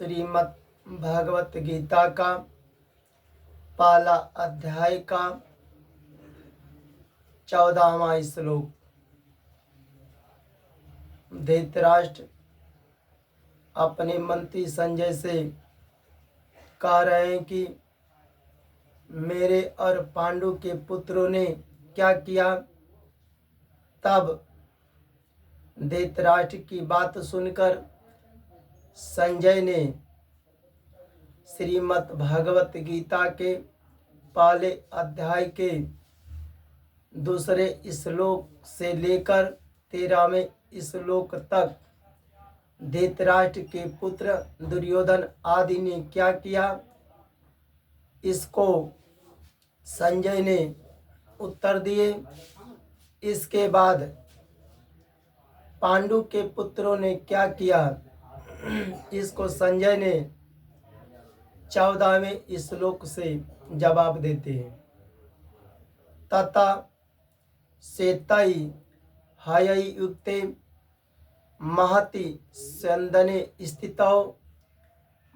श्रीमद् भागवत गीता का पहला अध्याय का 14वां श्लोक। धृतराष्ट्र अपने मंत्री संजय से कह रहे हैं कि मेरे और पांडु के पुत्रों ने क्या किया। तब धृतराष्ट्र की बात सुनकर संजय ने श्रीमद् भागवत गीता के पहले अध्याय के दूसरे श्लोक से लेकर 13वें श्लोक तक धृतराष्ट्र के पुत्र दुर्योधन आदि ने क्या किया, इसको संजय ने उत्तर दिए। इसके बाद पांडु के पुत्रों ने क्या किया, इसको संजय ने 14वें श्लोक से जवाब देते हैं। तथा सेतई हयई युक्ते महति स्यंदने स्थितौ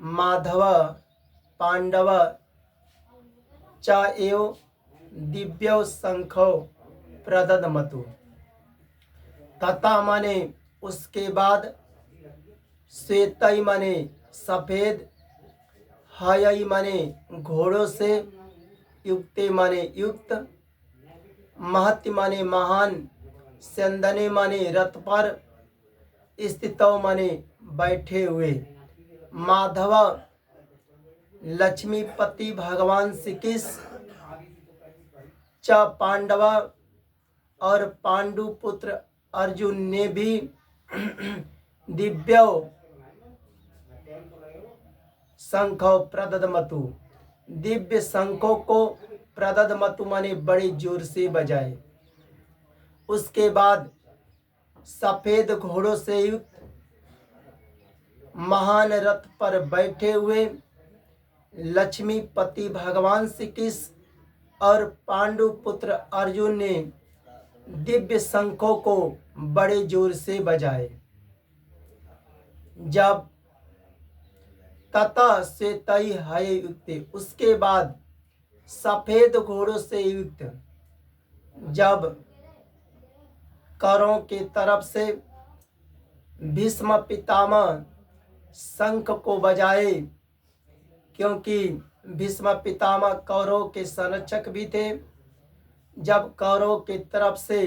माधव पांडव च एव दिव्यौ शंखौ प्रददमतु। तथा माने उसके बाद, श्वेतई माने सफेद, हयई माने घोड़ों से, युक्ते माने युक्त, महति माने महान, स्यंदने माने रथ पर, स्थितौ माने बैठे हुए, माधव लक्ष्मीपति भगवान श्री कृष्ण, च पांडव और पांडु पुत्र अर्जुन ने भी दिव्य शंखों प्रददमतु, दिव्य शंखों को प्रददमतु माने बड़े जोर से बजाए। उसके बाद सफेद घोड़ों से युक्त महान रथ पर बैठे हुए लक्ष्मीपति भगवान श्री कृष्ण और पांडु पुत्र अर्जुन ने दिव्य शंखों को बड़े जोर से बजाए। जब तथा श्वेतई हय युक्ते, उसके बाद सफेद घोड़ों से युक्त जब करों के तरफ से भीष्म पितामह शंख को बजाए, क्योंकि भीष्म पितामह कौरवों के संरक्षक भी थे। जब कौरवों के तरफ से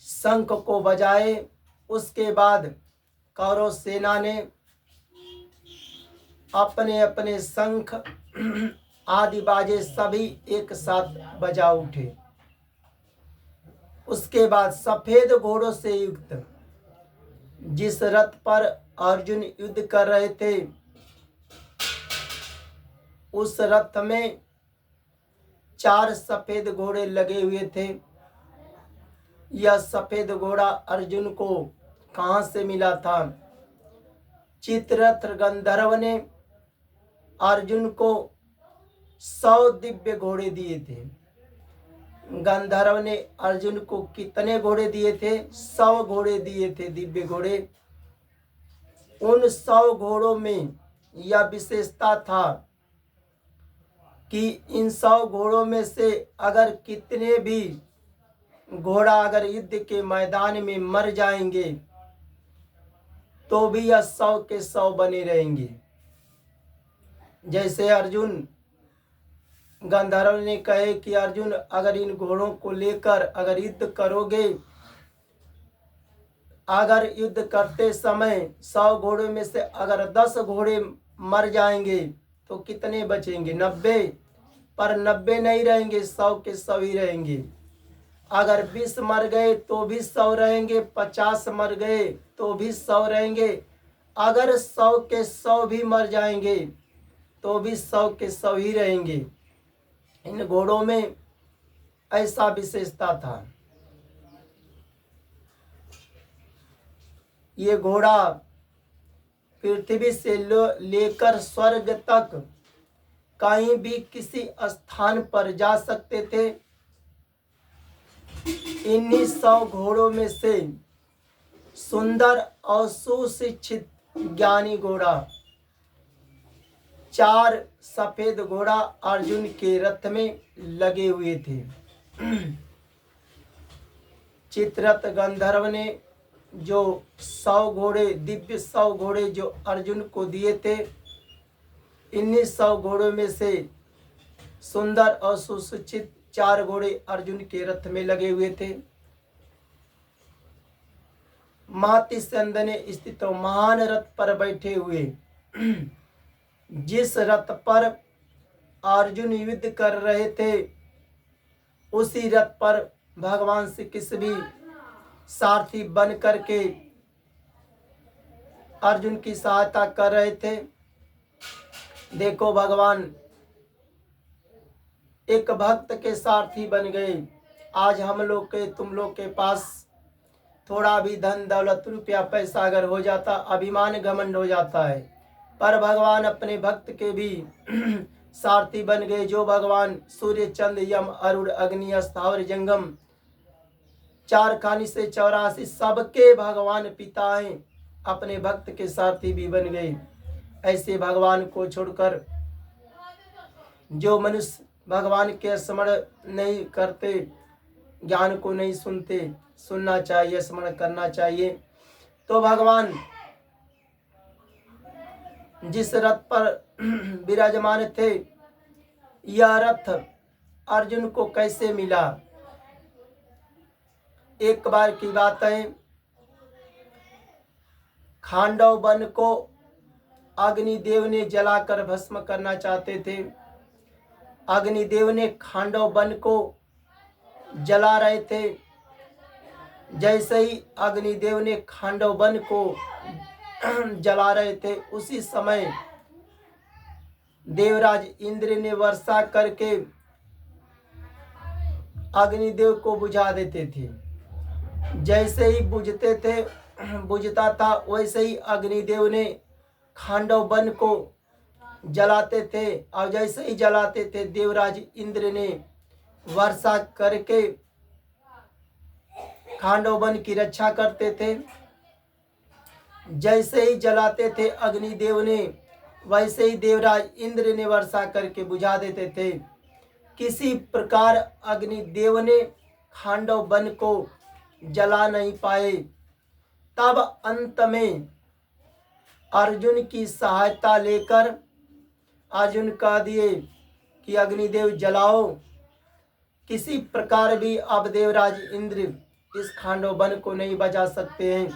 शंख को बजाए, उसके बाद कौरव सेना ने अपने अपने शंख आदि बाजे सभी एक साथ बजा उठे। उसके बाद सफेद घोड़ों से युक्त जिस रथ पर अर्जुन युद्ध कर रहे थे, उस रथ में 4 सफेद घोड़े लगे हुए थे। यह सफेद घोड़ा अर्जुन को कहाँ से मिला था? चित्ररथ गंधर्व ने अर्जुन को 100 दिव्य घोड़े दिए थे। गंधर्व ने अर्जुन को कितने घोड़े दिए थे? 100 घोड़े दिए थे, दिव्य घोड़े। उन 100 घोड़ों में यह विशेषता था कि इन 100 घोड़ों में से अगर कितने भी घोड़ा अगर युद्ध के मैदान में मर जाएंगे तो भी यह 100 के 100 बने रहेंगे। जैसे अर्जुन, गंधर्व ने कहे कि अर्जुन अगर इन घोड़ों को लेकर अगर युद्ध करोगे, अगर युद्ध करते समय 100 घोड़ों में से अगर 10 घोड़े मर जाएंगे तो कितने बचेंगे? 90। पर 90 नहीं रहेंगे, 100 के 100 ही रहेंगे। अगर 20 मर गए तो भी 100 रहेंगे, 50 मर गए तो भी 100 रहेंगे। अगर 100 के 100 भी मर जाएंगे तो भी 100 के 100 ही रहेंगे। इन घोड़ों में ऐसा विशेषता था। ये घोड़ा पृथ्वी से लेकर स्वर्ग तक कहीं भी किसी स्थान पर जा सकते थे। इन्हीं 100 घोड़ों में से सुंदर और सुशिक्षित ज्ञानी घोड़ा 4 सफेद घोड़ा अर्जुन के रथ में लगे हुए थे। चित्ररथ गंधर्व ने जो 100 घोड़े, दिव्य 100 घोड़े जो अर्जुन को दिए थे, इन्हीं 100 घोड़ों में से सुंदर और सुशिक्षित 4 घोड़े अर्जुन के रथ में लगे हुए थे। माति संदने स्थित महान रथ पर बैठे हुए, जिस रथ पर अर्जुन युद्ध कर रहे थे, उसी रथ पर भगवान श्री कृष्ण भी सारथी बन करके अर्जुन की सहायता कर रहे थे। देखो, भगवान एक भक्त के सारथी बन गए। आज हम लोग के, तुम लोग के पास थोड़ा भी धन दौलत रुपया पैसा अगर हो जाता, अभिमान घमंड हो जाता है, पर भगवान अपने भक्त के भी सारथी बन गए। जो भगवान सूर्य चंद्र यम अरुण अग्नि स्थावर जंगम 4 खानी से 84 सबके भगवान पिता हैं, अपने भक्त के सारथी भी बन गए। ऐसे भगवान को छोड़कर जो मनुष्य भगवान के स्मरण नहीं करते, ज्ञान को नहीं सुनते, सुनना चाहिए, स्मरण करना चाहिए। तो भगवान जिस रथ पर विराजमान थे, यह रथ अर्जुन को कैसे मिला? एक बार की बात है, खांडव वन को अग्निदेव ने जलाकर भस्म करना चाहते थे। अग्निदेव ने खांडव वन को जला रहे थे। जैसे ही अग्निदेव ने खांडव वन को जला रहे थे, उसी समय देवराज इंद्र ने वर्षा करके अग्निदेव को बुझा देते थे। जैसे ही बुझता था, वैसे ही अग्निदेव ने खांडव वन को जलाते थे। और जैसे ही जलाते थे, देवराज इंद्र ने वर्षा करके खांडव वन की रक्षा करते थे। जैसे ही जलाते थे अग्निदेव ने, वैसे ही देवराज इंद्र ने वर्षा करके बुझा देते थे। किसी प्रकार अग्निदेव ने खांडव वन को जला नहीं पाए। तब अंत में अर्जुन की सहायता लेकर अर्जुन कह दिए कि अग्निदेव जलाओ। किसी प्रकार भी अब देवराज इंद्र इस खांडव वन को नहीं बचा सकते हैं।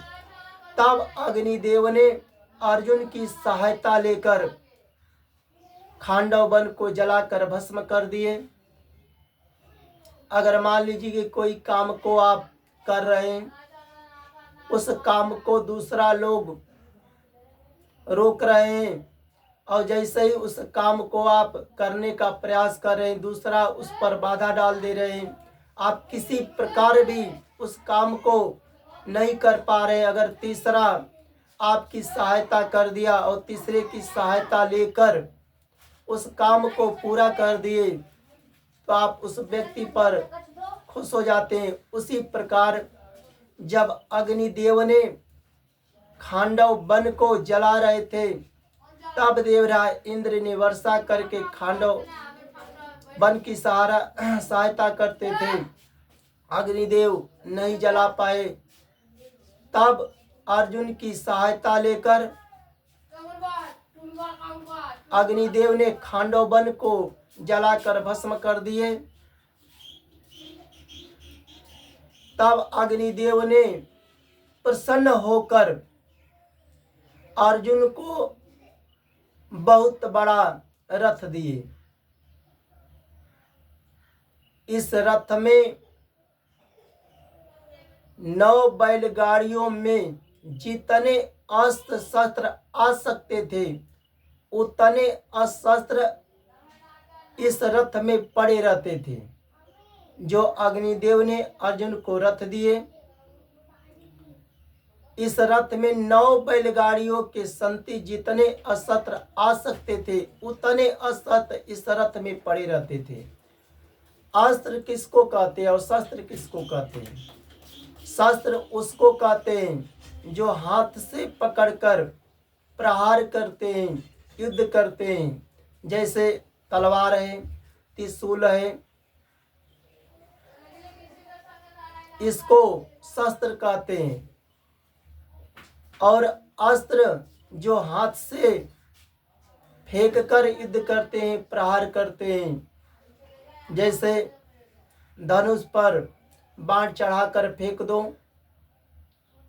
तब अग्निदेव ने अर्जुन की सहायता लेकर खांडव वन को जलाकर भस्म कर दिए। अगर मान लीजिए कि कोई काम को आप कर रहे हैं, उस काम को दूसरा लोग रोक रहे हैं, और जैसे ही उस काम को आप करने का प्रयास कर रहे हैं, दूसरा उस पर बाधा डाल दे रहे हैं, आप किसी प्रकार भी उस काम को नहीं कर पा रहे। अगर तीसरा आपकी सहायता कर दिया और तीसरे की सहायता लेकर उस काम को पूरा कर दिए, तो आप उस व्यक्ति पर खुश हो जाते हैं। उसी प्रकार जब अग्निदेव ने खांडव वन को जला रहे थे, तब देवराज इंद्र ने वर्षा करके खांडव वन की सहायता करते थे। अग्निदेव नहीं जला पाए। तब अर्जुन की सहायता लेकर अग्निदेव ने खांडव वन को जलाकर भस्म कर दिए। तब अग्निदेव ने प्रसन्न होकर अर्जुन को बहुत बड़ा रथ दिए। इस रथ में 9 बैलगाड़ियों में जितने अस्त्र शस्त्र आ सकते थे, उतने अस्त्र इस रथ में पड़े रहते थे, जो अग्निदेव ने अर्जुन को रथ दिए। इस रथ में 9 बैलगाड़ियों के संति जितने अस्त्र आ सकते थे, उतने अस्त्र इस रथ में पड़े रहते थे। अस्त्र किसको कहते हैं और शस्त्र किसको कहते हैं? शस्त्र उसको कहते हैं जो हाथ से पकड़कर प्रहार करते हैं, युद्ध करते हैं। जैसे तलवार है, त्रिशूल है, इसको शस्त्र कहते हैं। और अस्त्र जो हाथ से फेंक कर युद्ध करते हैं, प्रहार करते हैं, जैसे धनुष पर बाण चढ़ाकर फेंक दो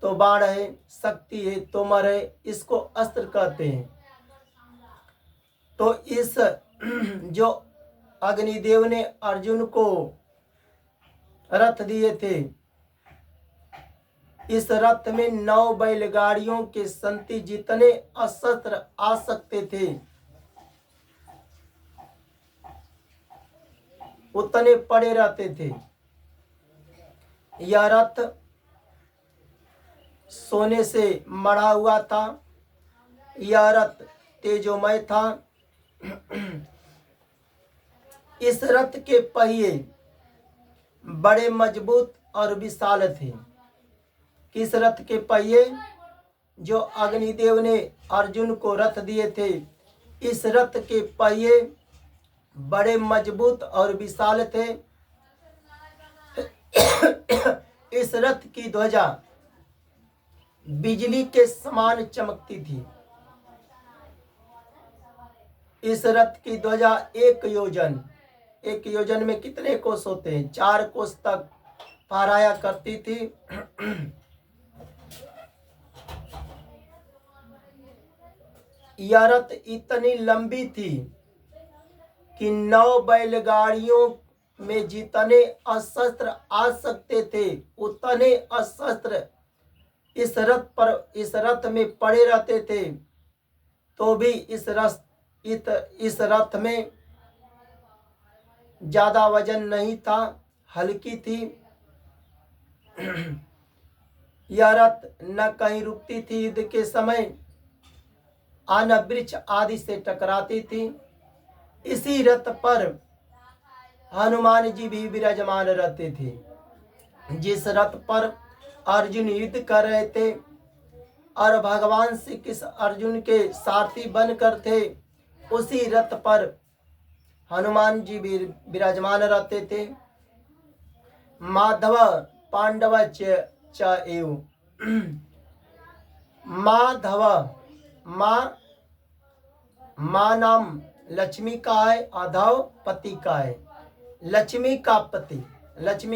तो बाण है, शक्ति है, तोमर है, इसको अस्त्र कहते हैं। तो इस जो अग्निदेव ने अर्जुन को रथ दिए थे, इस रथ में 9 बैलगाड़ियों के संति जितने अस्त्र आ सकते थे उतने पड़े रहते थे। यह रथ सोने से मढ़ा हुआ था। यह रथ तेजोमय था। इस रथ के पहिए बड़े मजबूत और विशाल थे। किस रथ के पहिए? जो अग्निदेव ने अर्जुन को रथ दिए थे, इस रथ के पहिए बड़े मजबूत और विशाल थे। इस रथ की ध्वजा बिजली के समान चमकती थी। इस रथ की ध्वजा 1 योजन में कितने कोस होते हैं? 4 कोस तक फहराया करती थी। यह रथ इतनी लंबी थी कि 9 बैलगाड़ियों में जितने अस्त्र आ सकते थे उतने अस्त्र इस रथ में पड़े रहते थे। तो भी इस रथ में ज्यादा वजन नहीं था, हल्की थी। यह रथ न कहीं रुकती थी, युद्ध के समय आन वृक्ष आदि से टकराती थी। इसी रथ पर हनुमान जी भी विराजमान रहते थे। जिस रथ पर अर्जुन युद्ध कर रहे थे और भगवान श्री कृष्ण अर्जुन के सारथी बनकर थे, उसी रथ पर हनुमान जी भी विराजमान रहते थे। माधव पांडव च एव। माधव, माँ नाम लक्ष्मी का है, अधव पति का है। लक्ष्मी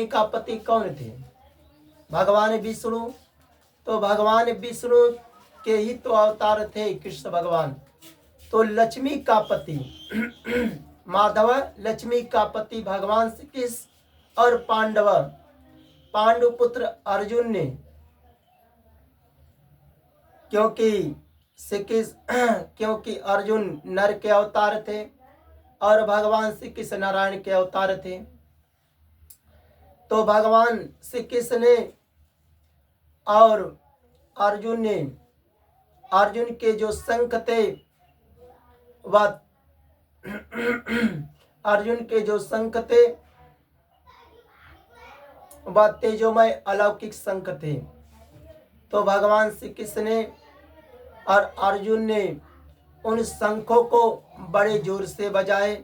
का पति कौन थे? भगवान विष्णु। तो भगवान विष्णु के ही तो अवतार थे कृष्ण भगवान। तो लक्ष्मी का पति माधव, लक्ष्मी का पति भगवान श्री कृष्ण और पांडुपुत्र अर्जुन ने, क्योंकि अर्जुन नर के अवतार थे और भगवान श्री कृष्ण नारायण के अवतार थे। तो भगवान श्री कृष्ण ने और अर्जुन के जो शंख थे वह तेजोमय अलौकिक शंख थे। तो भगवान श्री कृष्ण ने और अर्जुन ने उन शंखों को बड़े जोर से बजाए।